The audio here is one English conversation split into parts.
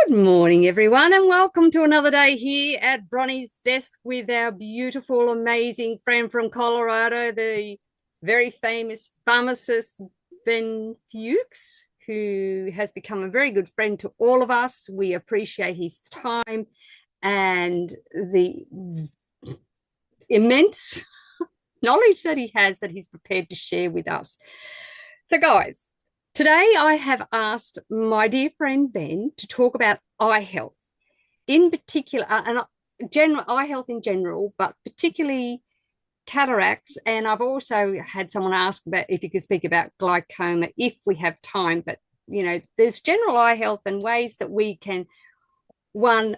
Good morning, everyone, and welcome to another day here at Bronie's desk with our beautiful, amazing friend from Colorado, the very famous pharmacist Ben Fuchs, who has become a very good friend to all of us. We appreciate his time and the immense knowledge that he has that he's prepared to share with us. So, guys, today I have asked my dear friend Ben to talk about eye health in particular, and general eye health in general, but particularly cataracts. And I've also had someone ask about if you could speak about glaucoma if we have time. But there's general eye health and ways that we can, one,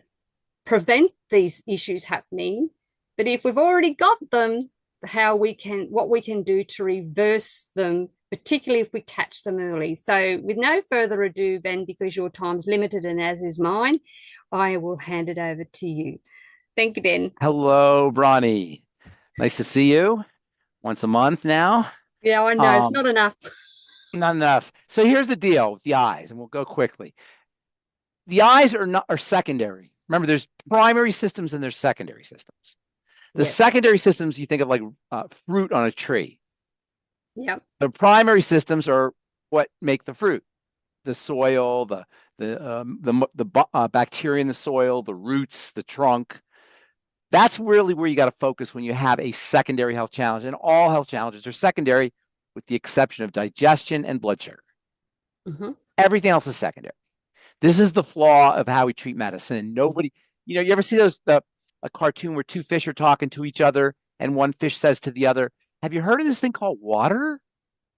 prevent these issues happening, but if we've already got them, what we can do to reverse them, particularly if we catch them early. So with no further ado, Ben, because your time's limited and as is mine, I will hand it over to you. Thank you, Ben. Hello, Bronie. Nice to see you once a month now. Yeah, I know it's Um, not enough. Not enough. So here's the deal with the eyes, and we'll go quickly. The eyes are secondary. Remember, there's primary systems and there's secondary systems. The Yep. secondary systems you think of like fruit on a tree. Yep. The primary systems are what make the fruit: the soil, the bacteria in the soil, the roots, the trunk. That's really where you got to focus when you have a secondary health challenge. And all health challenges are secondary, with the exception of digestion and blood sugar. Mm-hmm. Everything else is secondary. This is the flaw of how we treat medicine. And nobody, you ever see a cartoon where two fish are talking to each other and one fish says to the other, "Have you heard of this thing called water?"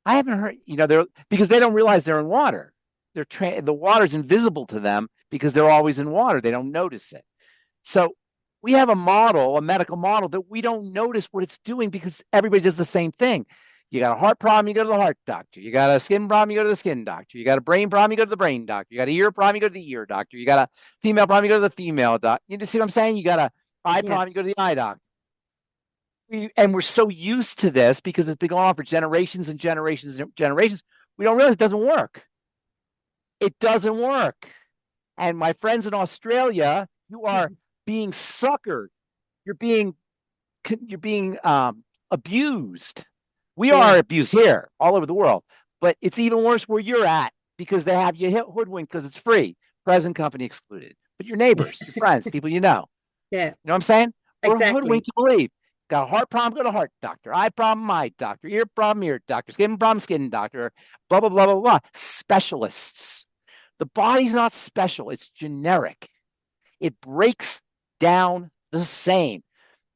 I haven't heard. They're because they don't realize they're in water. The water's invisible to them because they're always in water. They don't notice it. So we have a medical model that we don't notice what it's doing because everybody does the same thing. You got a heart problem, you go to the heart doctor. You got a skin problem, you go to the skin doctor. You got a brain problem, you go to the brain doctor. You got an ear problem, you go to the ear doctor. You got a female problem, you go to the female doctor. You see what I'm saying? You got a eye Yeah. problem, you go to the eye doctor. And we're so used to this because it's been going on for generations and generations and generations. We don't realize it doesn't work. It doesn't work. And my friends in Australia, you are being suckered. You're being abused. We Yeah. are abused here, all over the world, but it's even worse where you're at because they have you hoodwinked because it's free, present company excluded. But your neighbors, your friends, people you know. Yeah. You know what I'm saying? We're Exactly. hoodwinked to believe. Got a heart problem, go to heart doctor. Eye problem, eye doctor. Ear problem, ear doctor. Skin problem, skin doctor. Blah, blah, blah, blah, blah. Specialists. The body's not special. It's generic. It breaks down the same.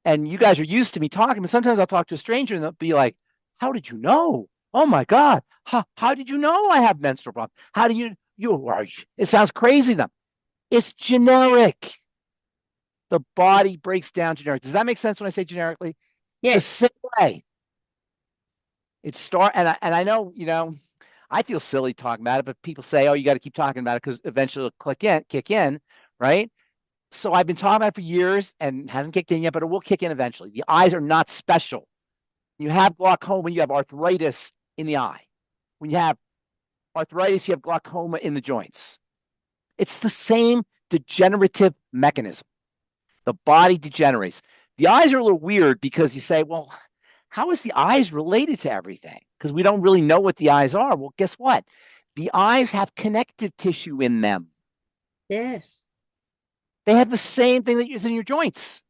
And you guys are used to me talking, but sometimes I'll talk to a stranger and they'll be like, "How did you know? Oh my God. How did you know I have menstrual problems? How do you are, it sounds crazy to them. It's generic. The body breaks down generic. Does that make sense when I say generically? The Yes. same way. And I know, I feel silly talking about it, but people say, "Oh, you got to keep talking about it because eventually it'll kick in, right?" So I've been talking about it for years and it hasn't kicked in yet, but it will kick in eventually. The eyes are not special. You have glaucoma when you have arthritis in the eye. When you have arthritis, you have glaucoma in the joints. It's the same degenerative mechanism. The body degenerates. The eyes are a little weird because you say, "Well, how is the eyes related to everything?" Because we don't really know what the eyes are. Well, guess what? The eyes have connective tissue in them. Yes. They have the same thing that is in your joints.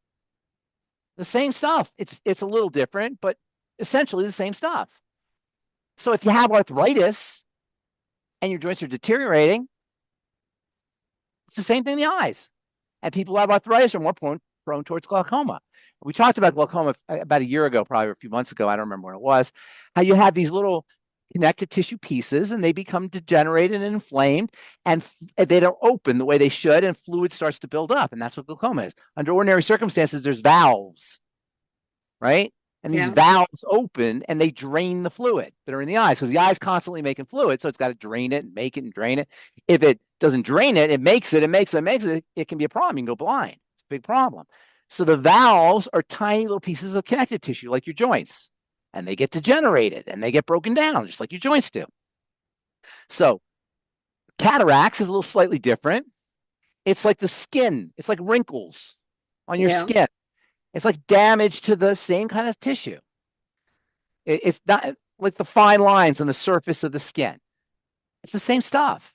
The same stuff. It's a little different, but essentially the same stuff. So if you have arthritis and your joints are deteriorating, it's the same thing in the eyes. And people who have arthritis are more prone towards glaucoma. We talked about glaucoma about a year ago, probably a few months ago. I don't remember when it was. How you have these little connective tissue pieces and they become degenerated and inflamed and they don't open the way they should and fluid starts to build up. And that's what glaucoma is. Under ordinary circumstances, there's valves, right? And these Yeah. valves open and they drain the fluid that are in the eyes because the eye's constantly making fluid. So it's got to drain it and make it and drain it. If it doesn't drain it, it makes it, it can be a problem. You can go blind. It's a big problem. So the valves are tiny little pieces of connective tissue like your joints and they get degenerated and they get broken down just like your joints do. So cataracts is a little slightly different. It's like the skin. It's like wrinkles on your Yeah. skin. It's like damage to the same kind of tissue. It's not like the fine lines on the surface of the skin. It's the same stuff.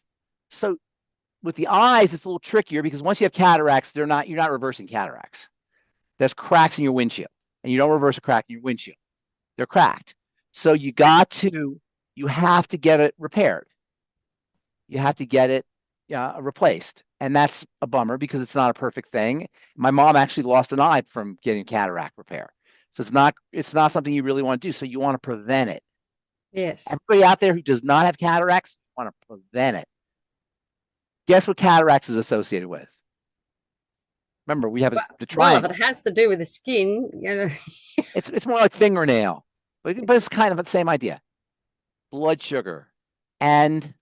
So with the eyes, it's a little trickier because once you have cataracts, you're not reversing cataracts. There's cracks in your windshield, and you don't reverse a crack in your windshield. They're cracked. So you have to get it repaired. You have to get it replaced. And that's a bummer because it's not a perfect thing. My mom actually lost an eye from getting cataract repair. So it's not something you really want to do. So you want to prevent it. Yes. Everybody out there who does not have cataracts want to prevent it. Guess what cataracts is associated with? Remember, we have the Well, if it triangle. has to do with the skin, you know. It's more like fingernail, but it's kind of the same idea. Blood sugar and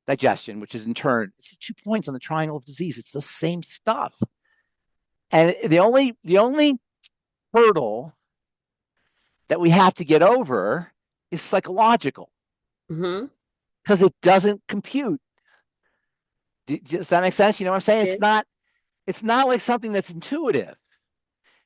digestion, which is in turn, it's the 2 points on the triangle of disease. It's the same stuff. And the only hurdle that we have to get over is psychological Mm-hmm. because it doesn't compute. Does that make sense? You know what I'm saying? Yeah. It's not like something that's intuitive.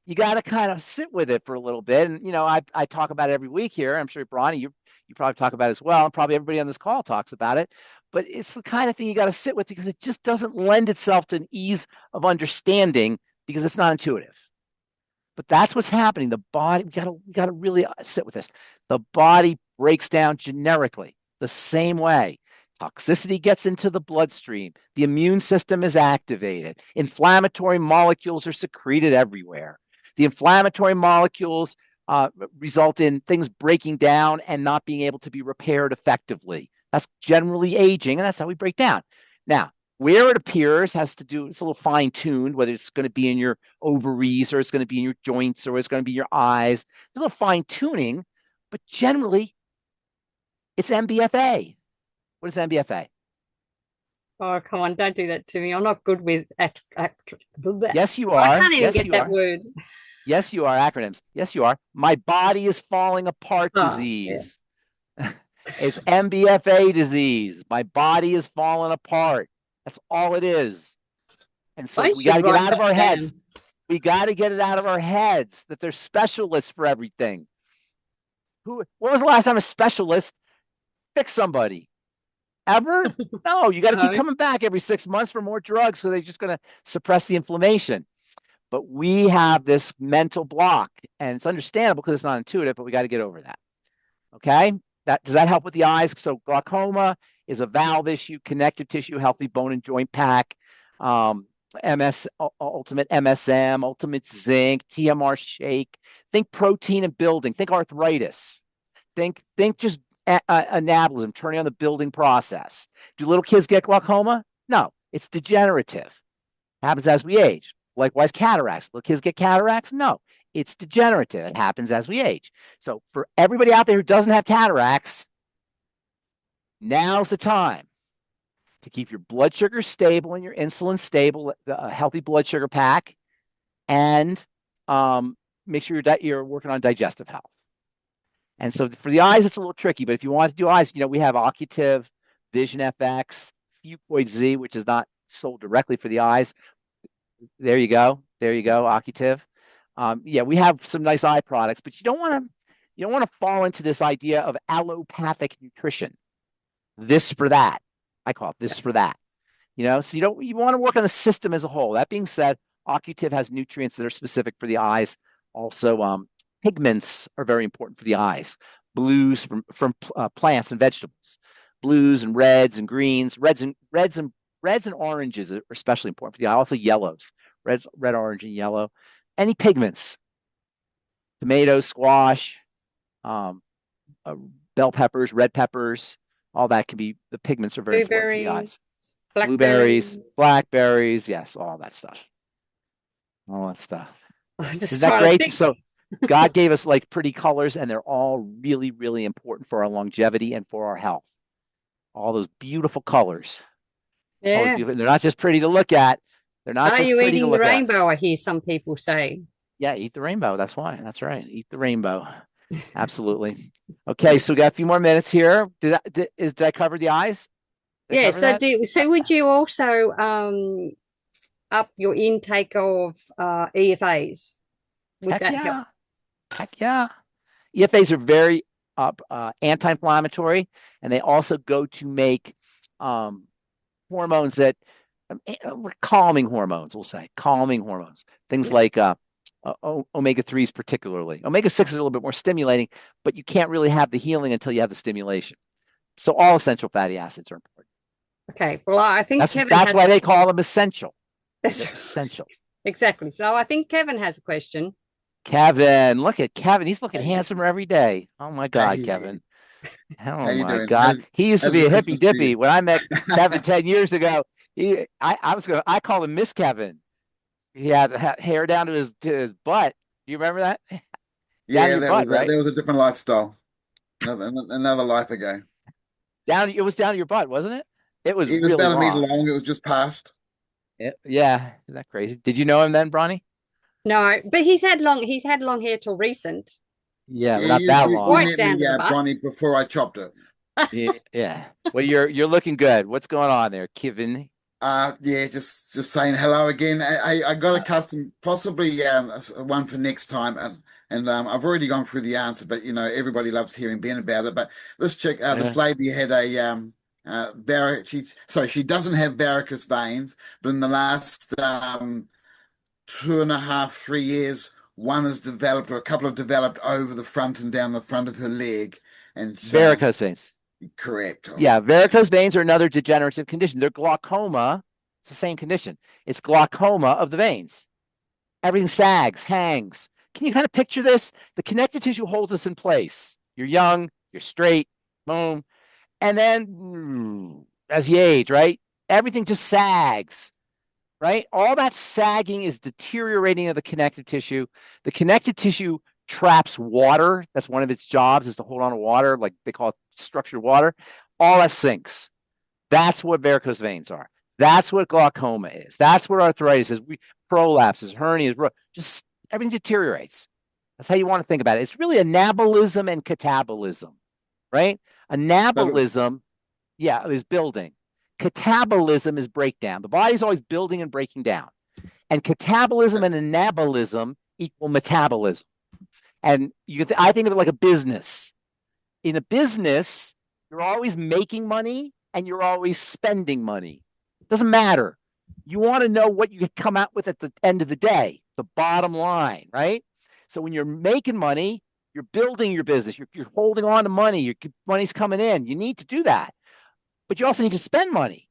You got to kind of sit with it for a little bit. And, I talk about it every week here. I'm sure, Bronie, you probably talk about it as well. And probably everybody on this call talks about it. But it's the kind of thing you got to sit with because it just doesn't lend itself to an ease of understanding because it's not intuitive. But that's what's happening. The body, we got to really sit with this. The body breaks down generically the same way. Toxicity gets into the bloodstream. The immune system is activated. Inflammatory molecules are secreted everywhere. The inflammatory molecules result in things breaking down and not being able to be repaired effectively. That's generally aging, and that's how we break down. Now, where it appears has to do, it's a little fine tuned, whether it's going to be in your ovaries or it's going to be in your joints or it's going to be in your eyes. There's a little fine tuning, but generally it's MBFA. What is MBFA? Oh, come on, don't do that to me. I'm not good with Yes, you I are. can't even Yes, get you that are. word. Yes, you are. Acronyms. Yes, you are. My body is falling apart Oh, yeah. disease. It's MBFA disease. My body is falling apart. That's all it is. And so I we got should to get write out of that our heads. down. We got to get it out of our heads that they're specialists for everything. When was the last time a specialist fixed somebody? Ever? No, you got to keep No. coming back every 6 months for more drugs because they're just going to suppress the inflammation. But we have this mental block, and it's understandable because it's not intuitive, but we got to get over that. Okay? Does that help with the eyes? So glaucoma is a valve issue, connective tissue, healthy bone and joint pack, MS, ultimate MSM, ultimate zinc, TMR shake. Think protein and building. Think arthritis. Think just anabolism, turning on the building process. Do little kids get glaucoma? No, it's degenerative. Happens as we age. Likewise, cataracts. Little kids get cataracts? No, it's degenerative. It happens as we age. So for everybody out there who doesn't have cataracts, now's the time to keep your blood sugar stable and your insulin stable, a healthy blood sugar pack, and make sure you're working on digestive health. And so for the eyes, it's a little tricky, but if you want to do eyes, we have Occutive, Vision FX, Fucoid Z, which is not sold directly for the eyes. There you go. There you go. Occutive. Yeah, we have some nice eye products, but you don't want to fall into this idea of allopathic nutrition. This for that. I call it this for that. So you want to work on the system as a whole. That being said, Occutive has nutrients that are specific for the eyes. Also, pigments are very important for the eyes. Blues from plants and vegetables. Blues and reds and greens. Reds and oranges are especially important for the eye. Also yellows. Red, orange, and yellow. Any pigments. Tomatoes, squash, bell peppers, red peppers, all that can be, the pigments are very important for the Blueberries, eyes. blackberries. Blueberries, blackberries, yes, all that stuff. All that stuff. I'm just Isn't that trying to great? think. So God gave us like pretty colors, and they're all really, really important for our longevity and for our health. All those beautiful colors. Always Yeah. beautiful. They're not just pretty to look at. They're not Are just you pretty to eating the look at. rainbow? I hear some people say. Yeah, eat the rainbow. That's why. That's right. Eat the rainbow. Absolutely. Okay, so we got a few more minutes here. Did I cover the eyes? Did I Yeah. cover that? So would you also up your intake of EFAs? Would Heck that help? yeah. Heck yeah. EFAs are very anti-inflammatory, and they also go to make um, hormones that calming hormones, we'll say calming hormones, things Yeah. like omega-3s, particularly. Omega-6 is a little bit more stimulating, but you can't really have the healing until you have the stimulation. So all essential fatty acids are important. Okay. Well, I think That's Kevin that's has. why they call them essential. That's They're essential. exactly. So I think Kevin has a question. Kevin, look at Kevin. He's looking How you handsomer doing? every day. Oh my God, Hey, Kevin. how Oh you my doing? God. He used to How's be the a hippy Christmas dippy. tree? When I met Kevin 10 years ago, I called him Miss Kevin. He had hair down to his butt. Do you remember that? Down to Yeah, your butt, that right? was a different lifestyle. Another life ago. It was down to your butt, wasn't it? It was It was really about a meter long. long. It was just past. Yeah. Isn't that crazy? Did you know him then, Bronny? No, but he's had long hair till recent, Yeah, but Yeah, not you that you, you long. right met down me, to the butt. Bronny, before I chopped it. Yeah. Well, you're looking good. What's going on there, Kevin? Yeah, just saying hello again. I got a Uh, custom, possibly one for next time, and I've already gone through the answer, but everybody loves hearing Ben about it. But this chick, yeah. this lady had a she doesn't have varicose veins, but in the last 2.5, 3 years, one has developed, or a couple have developed over the front and down the front of her leg, and Varicose veins. correct. Yeah, varicose veins are another degenerative condition. They're glaucoma. It's the same condition. It's glaucoma of the veins. Everything sags, hangs. Can you kind of picture this? The connective tissue holds us in place. You're young, you're straight, boom. And then as you age, right? Everything just sags, right? All that sagging is deteriorating of the connective tissue. The connective tissue traps water. That's one of its jobs, is to hold on to water, like they call it structured water. All that sinks. That's what varicose veins are. That's what glaucoma is. That's what arthritis is. Prolapses, hernias, just everything deteriorates. That's how you want to think about it. It's really anabolism and catabolism, right? But Anabolism, yeah, is building. Catabolism is breakdown. The body's always building and breaking down. And catabolism and anabolism equal metabolism. And I think of it like a business. In a business, you're always making money and you're always spending money. It doesn't matter. You want to know what you come out with at the end of the day, the bottom line, right? So when you're making money, you're building your business. You're holding on to money. Your money's coming in. You need to do that. But you also need to spend money.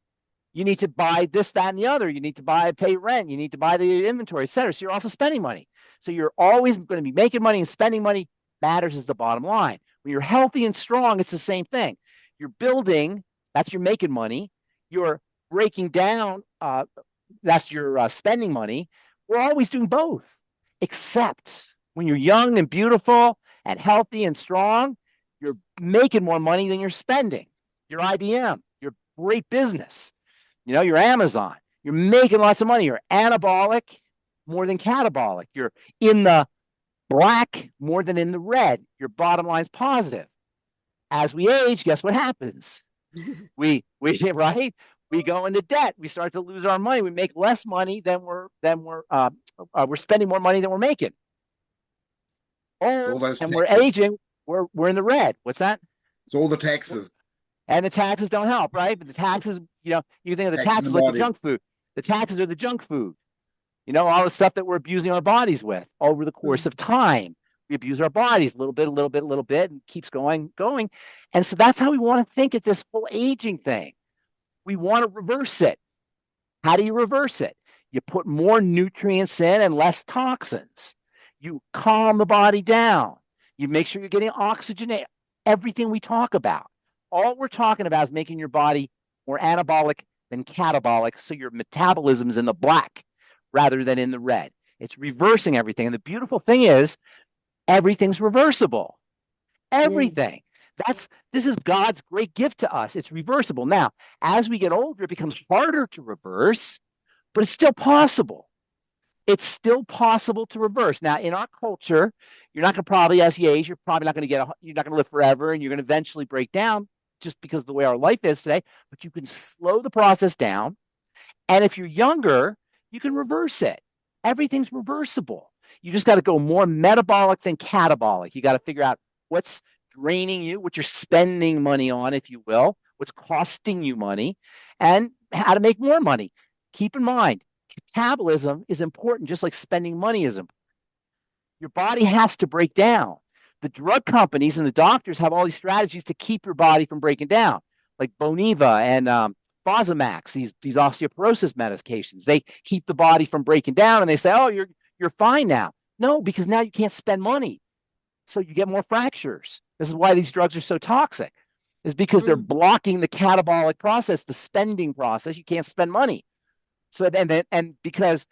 You need to buy this, that, and the other. You need to pay rent. You need to buy the inventory, et cetera. So you're also spending money. So you're always going to be making money and spending money. Matters is the bottom line. When you're healthy and strong, it's the same thing. You're building, that's your making money. You're breaking down, that's your spending money. We're always doing both, except when you're young and beautiful and healthy and strong, you're making more money than you're spending. You're IBM, you're great business. You're Amazon. You're making lots of money. You're anabolic more than catabolic. You're in the black more than in the red. Your bottom line's positive. As we age, guess what happens? We right? We go into debt. We start to lose our money. We make less money than we're spending more money than we're making. it's all those And we're taxes. aging. We're in the red. What's that? It's all the taxes. And the taxes don't help, right? But the taxes, you think of the Taxing the taxes like the body. junk food. The taxes are the junk food. All the stuff that we're abusing our bodies with over the course of time. We abuse our bodies a little bit, and it keeps going. And so that's how we want to think at this whole aging thing. We want to reverse it. How do you reverse it? You put more nutrients in and less toxins. You calm the body down. You make sure you're getting oxygen. Everything we talk about. All we're talking about is making your body more anabolic than catabolic, so your metabolism's in the black rather than in the red. It's reversing everything. And the beautiful thing is, everything's reversible. Yeah. Everything. This is God's great gift to us. It's reversible. Now, as we get older, it becomes harder to reverse, but it's still possible. It's still possible to reverse. Now, in our culture, you're not going to probably, as you age, you're probably not going to you're not going to live forever, and you're going to eventually break down just because of the way our life is today. But you can slow the process down. And if you're younger, You can reverse it. Everything's reversible. You just got to go more metabolic than catabolic. You got to figure out what's draining you, what you're spending money on, if you will, what's costing you money, and how to make more money. Keep in mind, metabolism is important, just like spending money is important. Your body has to break down. The drug companies and the doctors have all these strategies to keep your body from breaking down, like Boniva and Fosamax, these osteoporosis medications. They keep the body from breaking down, and they say, "Oh, you're fine now." No, because now you can't spend money, so you get more fractures. This is why these drugs are so toxic, is because they're blocking the catabolic process, the spending process. You can't spend money. So and because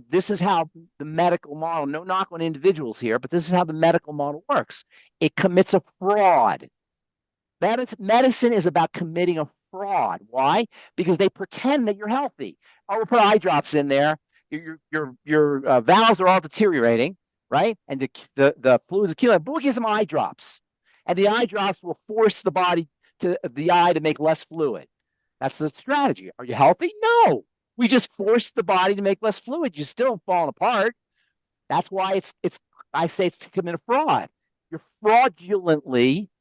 this is how the medical model, no knock on individuals here, but this is how the medical model works. It commits a fraud. Medicine is about committing a fraud. Why? Because they pretend that you're healthy. Oh, we'll put eye drops in there. Your valves are all deteriorating, right? And the fluids accumulate. But we'll give some eye drops. And the eye drops will force the eye to make less fluid. That's the strategy. Are you healthy? No. We just force the body to make less fluid. You're still falling apart. That's why I say it's to commit a fraud. You're fraudulently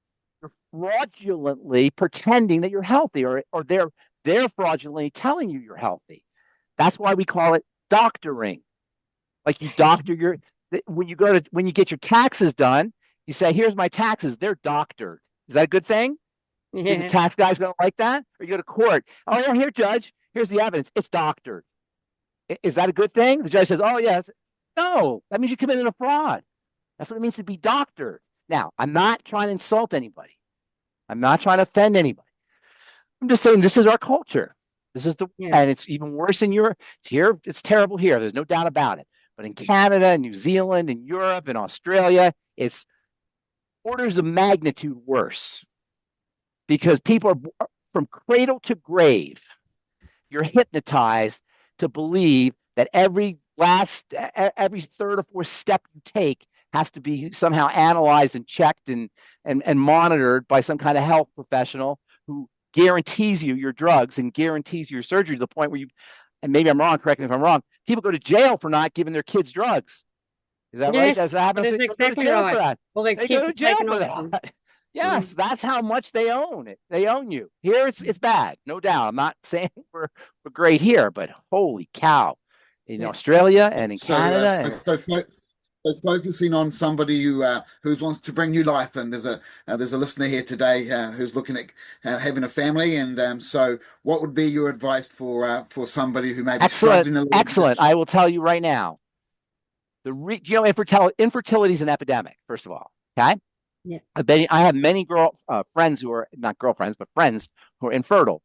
pretending that you're healthy, or they're fraudulently telling you you're healthy. That's why we call it doctoring. Like you doctor when you get your taxes done, you say, "Here's my taxes." They're doctored. Is that a good thing? Yeah. The tax guy's going to like that? Or you go to court. "Oh, yeah, here, judge. Here's the evidence. It's doctored." Is that a good thing? The judge says, "Oh, yes." No, that means you committed a fraud. That's what it means to be doctored. Now, I'm not trying to insult anybody. I'm not trying to offend anybody. I'm just saying this is our culture. This is and it's even worse in Europe. It's terrible here. There's no doubt about it. But in Canada, and New Zealand, and Europe, and Australia, it's orders of magnitude worse. Because people are from cradle to grave, you're hypnotized to believe that every third or fourth step you take has to be somehow analyzed and checked and monitored by some kind of health professional who guarantees you your drugs and guarantees your surgery to the point where and maybe I'm wrong, correct me if I'm wrong, people go to jail for not giving their kids drugs. Is that right? Does that happen? That is exactly right. Well, they go to jail for that. Yes, that's how much they own it. They own you. Here it's bad, no doubt. I'm not saying we're great here, but holy cow. In Australia and in Canada. So focusing on somebody who wants to bring new life, and there's a listener here today who's looking at having a family, and so what would be your advice for somebody who may be struggling a little bit? Excellent. I will tell you right now. Infertility is an epidemic. First of all, okay. Yeah. I have many friends who are not girlfriends, but friends who are infertile,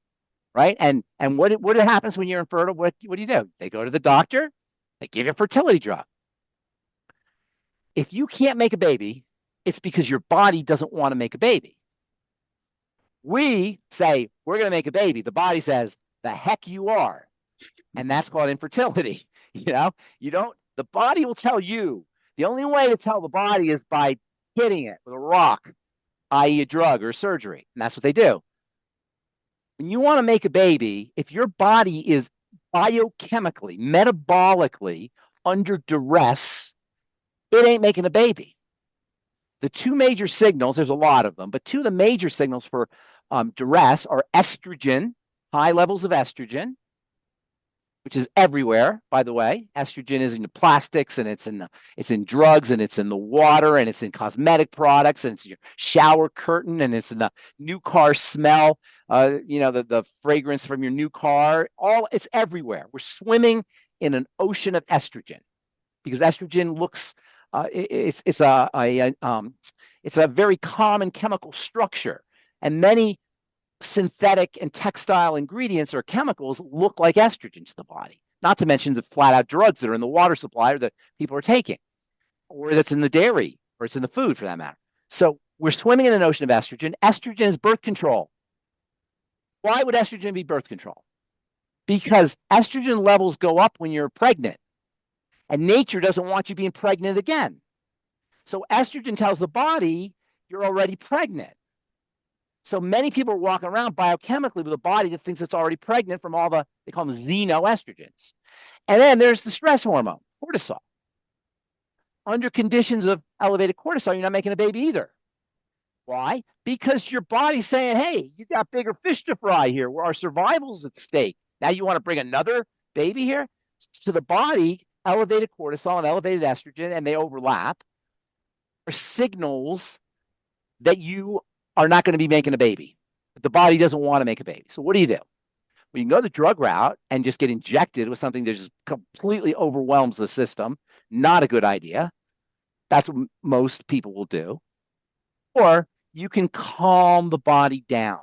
right? And what happens when you're infertile? What do you do? They go to the doctor. They give you a fertility drug. If you can't make a baby, it's because your body doesn't want to make a baby. We say we're going to make a baby. The body says the heck you are, and that's called infertility. The body will tell you. The only way to tell the body is by hitting it with a rock, i.e. a drug or surgery. And that's what they do. When you want to make a baby, if your body is biochemically, metabolically under duress, it ain't making a baby. The two major signals, there's a lot of them, but two of the major signals for duress are estrogen, high levels of estrogen, which is everywhere, by the way. Estrogen is in the plastics, and it's in drugs, and it's in the water, and it's in cosmetic products, and it's in your shower curtain, and it's in the new car smell, the fragrance from your new car. It's everywhere. We're swimming in an ocean of estrogen because estrogen looks it's a very common chemical structure, and many synthetic and textile ingredients or chemicals look like estrogen to the body, not to mention the flat out drugs that are in the water supply or that people are taking, or that's in the dairy, or it's in the food for that matter. So we're swimming in an ocean of estrogen. Estrogen is birth control. Why would estrogen be birth control? Because estrogen levels go up when you're pregnant, and nature doesn't want you being pregnant again. So estrogen tells the body you're already pregnant. So many people are walking around biochemically with a body that thinks it's already pregnant from all they call them xenoestrogens. And then there's the stress hormone, cortisol. Under conditions of elevated cortisol, you're not making a baby either. Why? Because your body's saying, hey, you got bigger fish to fry here, where our survival's at stake. Now you want to bring another baby here? So the body, elevated cortisol and elevated estrogen, and they overlap, are signals that you are not going to be making a baby. The body doesn't want to make a baby. So what do? Well, you can go the drug route and just get injected with something that just completely overwhelms the system. Not a good idea. That's what most people will do. Or you can calm the body down.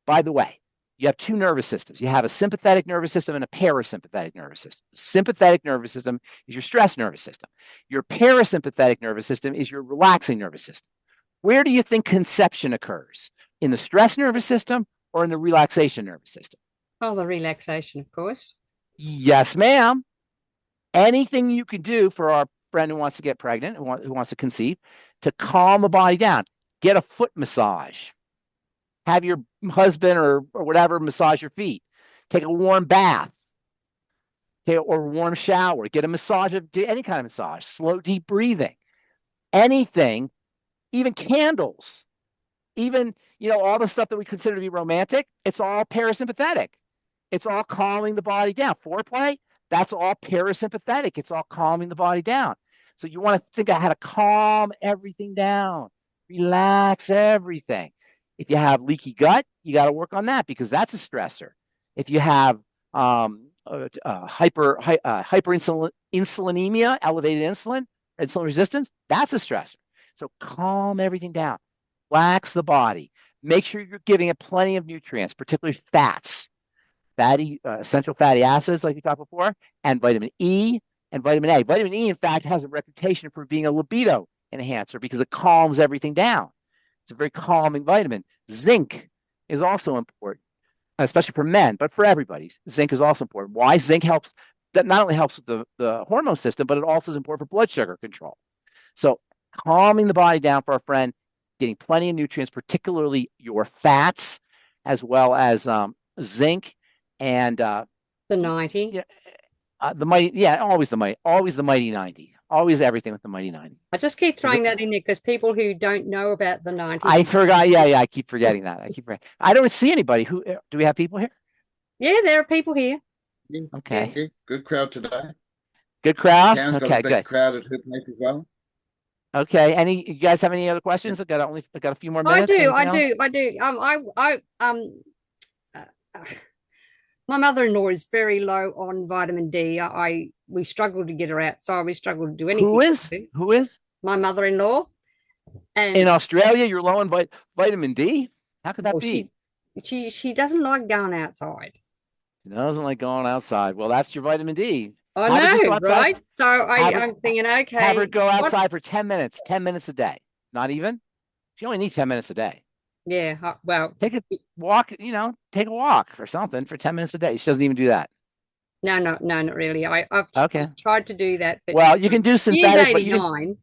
By the way, you have two nervous systems. You have a sympathetic nervous system and a parasympathetic nervous system. The sympathetic nervous system is your stress nervous system. Your parasympathetic nervous system is your relaxing nervous system. Where do you think conception occurs? In the stress nervous system or in the relaxation nervous system? Oh, the relaxation, of course. Yes, ma'am. Anything you can do for our friend who wants to get pregnant, who wants to conceive, to calm the body down. Get a foot massage. Have your husband or whatever massage your feet. Take a warm bath. Or warm shower. Get a massage, any kind of massage. Slow, deep breathing. Anything, even candles. Even, all the stuff that we consider to be romantic, it's all parasympathetic. It's all calming the body down. Foreplay, that's all parasympathetic. It's all calming the body down. So you want to think of how to calm everything down, relax everything. If you have leaky gut, you got to work on that because that's a stressor. If you have hyperinsulinemia, elevated insulin resistance, that's a stressor. So calm everything down, relax the body. Make sure you're giving it plenty of nutrients, particularly fats, essential fatty acids, like we talked before, and vitamin E and vitamin A. Vitamin E, in fact, has a reputation for being a libido enhancer because it calms everything down. It's a very calming vitamin. Zinc is also important, especially for men, but for everybody. Zinc is also important. Why? Zinc helps, that not only helps with the hormone system, but it also is important for blood sugar control. So calming the body down for our friend, getting plenty of nutrients, particularly your fats, as well as zinc and the 90. The mighty, always the mighty 90. Always everything with the mighty 90. I just keep throwing that in there because people who don't know about the 90. I forgot. Yeah, I keep forgetting that. I don't see anybody. Do we have people here? Yeah, there are people here. Okay. Yeah, good crowd today. Good crowd. Karen's got a big crowd at her place as well. Okay. You guys have any other questions? I got a few more minutes. I do. My mother-in-law is very low on vitamin D. We struggle to get her outside. We struggle to do anything. Who is? My mother-in-law. And in Australia, you're low on vitamin D? How could that be? She doesn't like going outside. She doesn't like going outside. Well, that's your vitamin D. I know, right? So I'm thinking, okay. Have her go outside for 10 minutes. 10 minutes a day. Not even? She only needs 10 minutes a day. Yeah, well. Take a walk, take a walk or something for 10 minutes a day. She doesn't even do that. No, not really. I've tried to do that. But well, you can do synthetic. She's 89.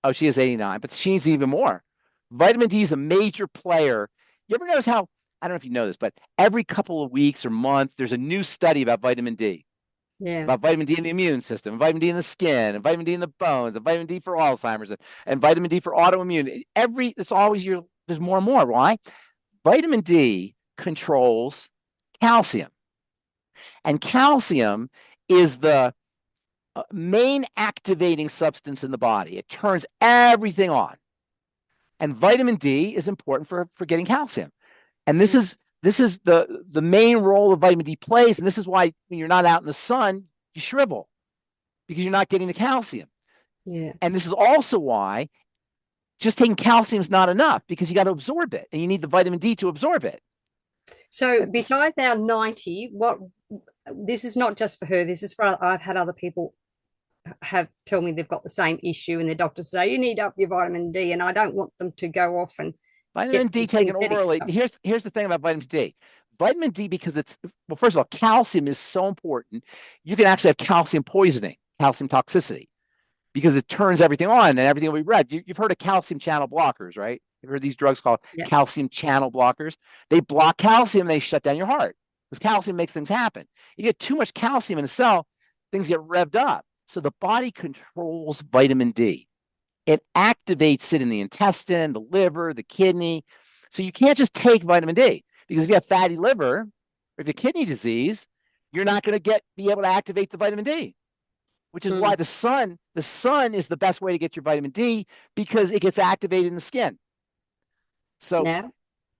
Oh, she is 89, but she needs even more. Vitamin D is a major player. You ever notice how, I don't know if you know this, but every couple of weeks or months, there's a new study about vitamin D. Yeah. About vitamin D in the immune system, and vitamin D in the skin, and vitamin D in the bones, and vitamin D for Alzheimer's, and vitamin D for autoimmune. It's always there's more and more. Why? Vitamin D controls calcium. And calcium is the main activating substance in the body. It turns everything on. And vitamin D is important for getting calcium. And this is the main role that vitamin D plays. And this is why when you're not out in the sun, you shrivel because you're not getting the calcium. Yeah. And this is also why just taking calcium is not enough because you got to absorb it and you need the vitamin D to absorb it. So besides our 90, this is not just for her. This is for, I've had other people tell me they've got the same issue and their doctors say, you need up your vitamin D. And I don't want them to go off and vitamin D taken orally. Here's the thing about vitamin D. Vitamin D, because first of all, calcium is so important. You can actually have calcium poisoning, calcium toxicity, because it turns everything on and everything we read. You've heard of calcium channel blockers, right? You've heard these drugs called calcium channel blockers. They block calcium, they shut down your heart. because calcium makes things happen. You get too much calcium in a cell, things get revved up. So the body controls vitamin D. It activates it in the intestine, the liver, the kidney. So you can't just take vitamin D, because if you have fatty liver or if you have kidney disease, you're not going to be able to activate the vitamin D, which is why the sun is the best way to get your vitamin D, because it gets activated in the skin. So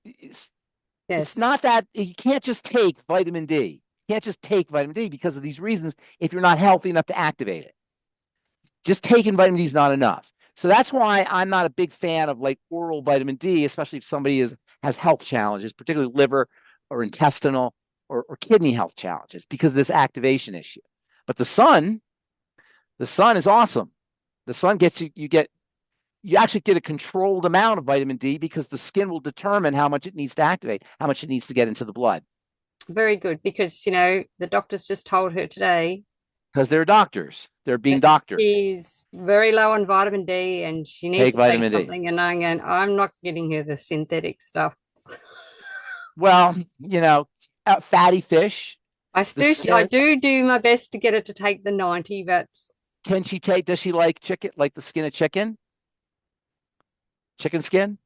it's not that you can't just take vitamin D. You can't just take vitamin D because of these reasons if you're not healthy enough to activate it. Just taking vitamin D is not enough. So that's why I'm not a big fan of like oral vitamin D, especially if somebody has health challenges, particularly liver or intestinal or kidney health challenges, because of this activation issue. But the sun is awesome. The sun gets you actually get a controlled amount of vitamin D, because the skin will determine how much it needs to activate, how much it needs to get into the blood. Very good, because, the doctors just told her today. Because they're doctors. They're being doctored. She's very low on vitamin D and she needs take to vitamin take something. And I'm not getting her the synthetic stuff. Well, fatty fish. I do my best to get her to take the 90, but does she like chicken, like the skin of chicken? Chicken skin?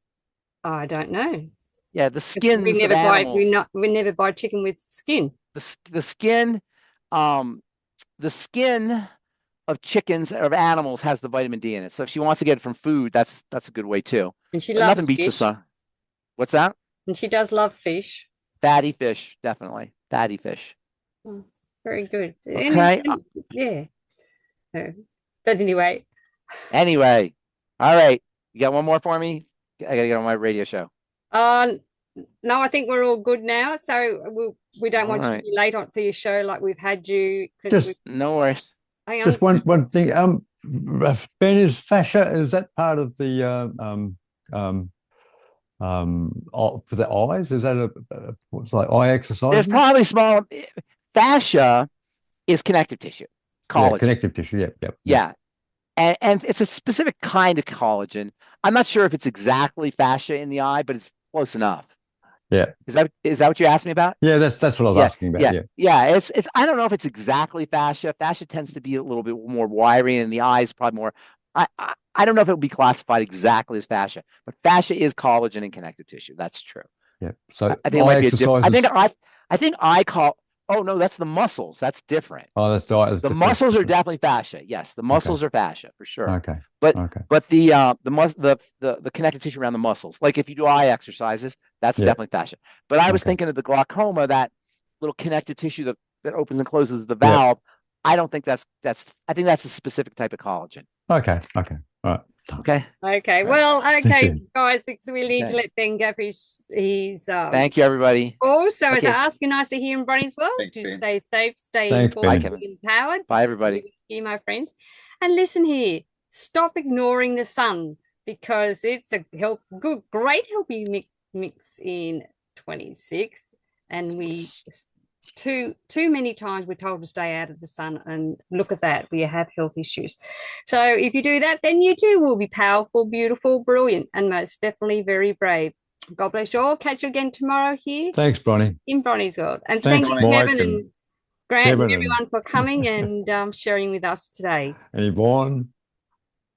I don't know. Yeah, the skins of animals. We never buy chicken with skin. The skin of chickens or of animals has the vitamin D in it. So if she wants to get it from food, that's a good way too. And she loves nothing beats the sun. What's that? And she does love fish. Fatty fish, definitely. Fatty fish. Oh, very good. Okay. Yeah. But anyway. All right. You got one more for me? I gotta get on my radio show. No, I think we're all good now. So we don't want you to be late on for your show like we've had you. No worries. Just one thing. Ben, is fascia, is that part of the for the eyes? Is that what's like eye exercise? There's probably small. Fascia is connective tissue. Collagen. Yeah, connective tissue. Yeah. And it's a specific kind of collagen. I'm not sure if it's exactly fascia in the eye, but it's close enough. Yeah. Is that what you asked me about? Yeah, that's what I was asking about. Yeah. It's I don't know if it's exactly fascia. Fascia tends to be a little bit more wiry, and the eyes probably more. I don't know if it would be classified exactly as fascia, but fascia is collagen and connective tissue. That's true. Yeah. So I think it might be a different. I think I call. Oh no, that's the muscles. That's different. Oh, that's the muscles are definitely fascia. Yes, the muscles are fascia for sure. Okay. But the connective tissue around the muscles, like if you do eye exercises, that's definitely fascia. But I was thinking of the glaucoma, that little connective tissue that opens and closes the valve. I don't think that's. I think that's a specific type of collagen. Okay. All right. Okay. Well, guys, we need to let Ben go. He's thank you, everybody. Also, as I ask, nice to hear in Bronie as well. To stay safe, stay informed, empowered. Bye, everybody. Here, my friends. And listen here, stop ignoring the sun, because it's a great healthy mix in 26. And we too many times we're told to stay out of the sun, and look at that, we have health issues. So if you do that, then you too will be powerful, beautiful, brilliant, and most definitely very brave. God bless you all. Catch you again tomorrow here. Thanks, Bronie. In Bronie's World. And thanks to Kevin and Grant and everyone for coming and sharing with us today. And Yvonne.